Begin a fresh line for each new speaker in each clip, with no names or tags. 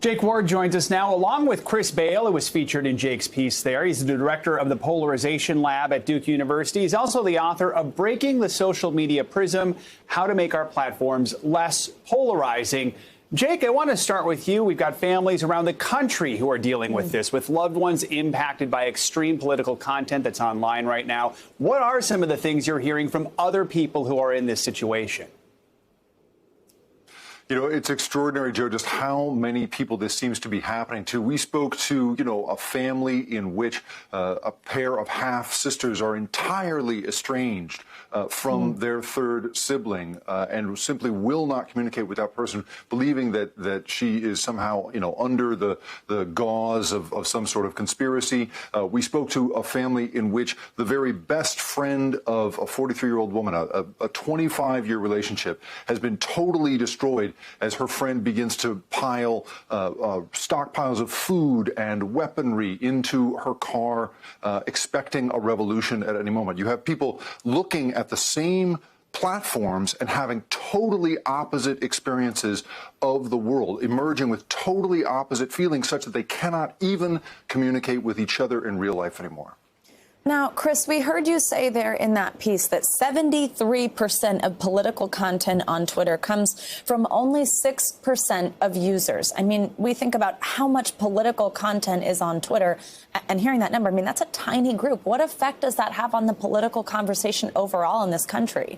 Jake Ward joins us now, along with Chris Bale, who was featured in Jake's piece there. He's the director of the Polarization Lab at Duke University. He's also the author of Breaking the Social Media Prism, How to Make Our Platforms Less Polarizing. Jake, I want to start with you. We've got families around the country who are dealing with this, with loved ones impacted by extreme political content that's online right now. What are some of the things you're hearing from other people who are in this situation?
You know, it's extraordinary, Joe, just how many people this seems to be happening to. We spoke to, a family in which a pair of half-sisters are entirely estranged from their third sibling and simply will not communicate with that person, believing that she is somehow, under the gauze of some sort of conspiracy. We spoke to a family in which the very best friend of a 43-year-old woman, a 25-year relationship, has been totally destroyed as her friend begins to pile stockpiles of food and weaponry into her car, expecting a revolution at any moment. You have people looking at the same platforms and having totally opposite experiences of the world, emerging with totally opposite feelings such that they cannot even communicate with each other in real life anymore.
Now, Chris, we heard you say there in that piece that 73% of political content on Twitter comes from only 6% of users. I mean, we think about how much political content is on Twitter, and hearing that number, I mean, that's a tiny group. What effect does that have on the political conversation overall in this country?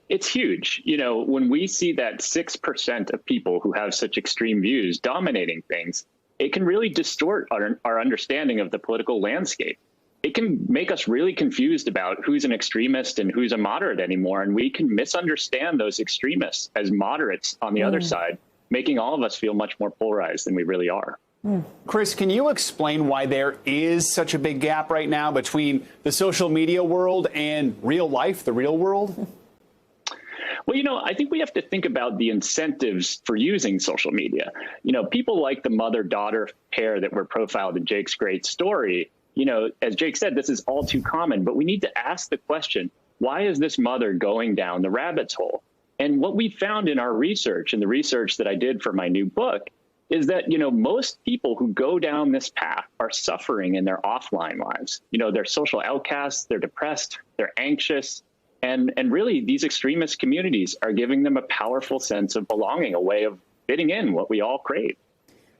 It's huge. When we see that 6% of people who have such extreme views dominating things, it can really distort our understanding of the political landscape. It can make us really confused about who's an extremist and who's a moderate anymore. And we can misunderstand those extremists as moderates on the other side, making all of us feel much more polarized than we really are.
Chris, can you explain why there is such a big gap right now between the social media world and real life, the real world?
Well, I think we have to think about the incentives for using social media. People like the mother-daughter pair that were profiled in Jake's great story. As Jake said, this is all too common, but we need to ask the question, why is this mother going down the rabbit's hole? And what we found in our research, and the research that I did for my new book, is that, most people who go down this path are suffering in their offline lives. They're social outcasts, they're depressed, they're anxious. And really, these extremist communities are giving them a powerful sense of belonging, a way of fitting in what we all crave.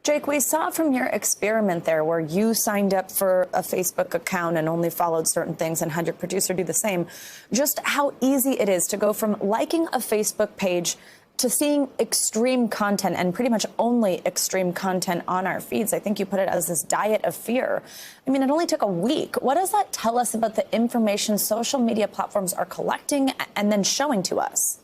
Jake, we saw from your experiment there where you signed up for a Facebook account and only followed certain things and had your producer do the same, just how easy it is to go from liking a Facebook page to seeing extreme content, and pretty much only extreme content on our feeds. I think you put it as this diet of fear. I mean, it only took a week. What does that tell us about the information social media platforms are collecting and then showing to us?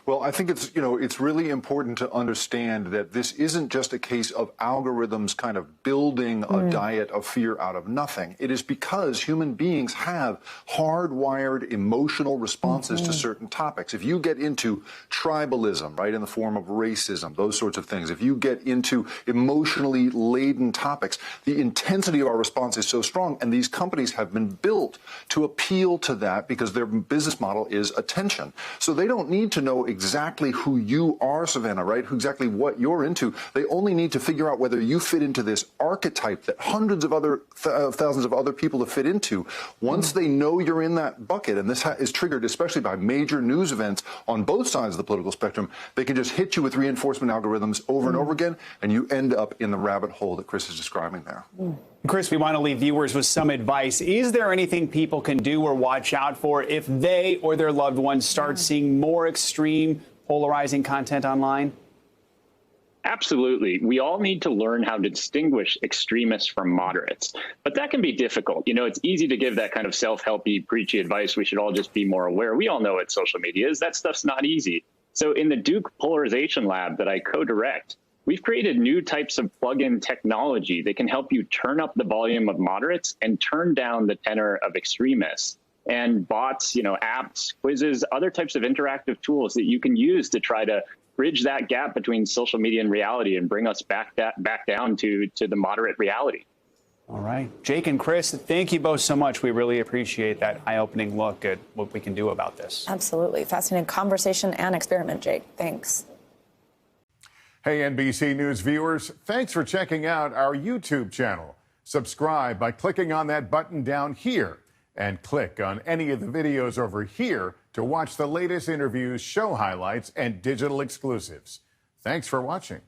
Well, I think it's really important to understand that this isn't just a case of algorithms kind of building a diet of fear out of nothing. It is because human beings have hardwired emotional responses to certain topics. If you get into tribalism, right, in the form of racism, those sorts of things, if you get into emotionally laden topics, the intensity of our response is so strong, and these companies have been built to appeal to that because their business model is attention. So they don't need to know exactly who you are, Savannah, right? Exactly what you're into. They only need to figure out whether you fit into this archetype that hundreds of other thousands of other people have fit into. Once they know you're in that bucket, and this is triggered especially by major news events on both sides of the political spectrum, they can just hit you with reinforcement algorithms over and over again, and you end up in the rabbit hole that Chris is describing there.
Chris, we want to leave viewers with some advice. Is there anything people can do or watch out for if they or their loved ones start seeing more extreme, polarizing content online?
Absolutely. We all need to learn how to distinguish extremists from moderates. But that can be difficult. It's easy to give that kind of self-helpy, preachy advice. We should all just be more aware. We all know what social media is. That stuff's not easy. So in the Duke Polarization Lab that I co-direct, we've created new types of plug-in technology that can help you turn up the volume of moderates and turn down the tenor of extremists. And bots, apps, quizzes, other types of interactive tools that you can use to try to bridge that gap between social media and reality and bring us back down to the moderate reality.
All right. Jake and Chris, thank you both so much. We really appreciate that eye-opening look at what we can do about this.
Absolutely. Fascinating conversation and experiment, Jake. Thanks.
Hey, NBC News viewers, thanks for checking out our YouTube channel. Subscribe by clicking on that button down here and click on any of the videos over here to watch the latest interviews, show highlights, and digital exclusives. Thanks for watching.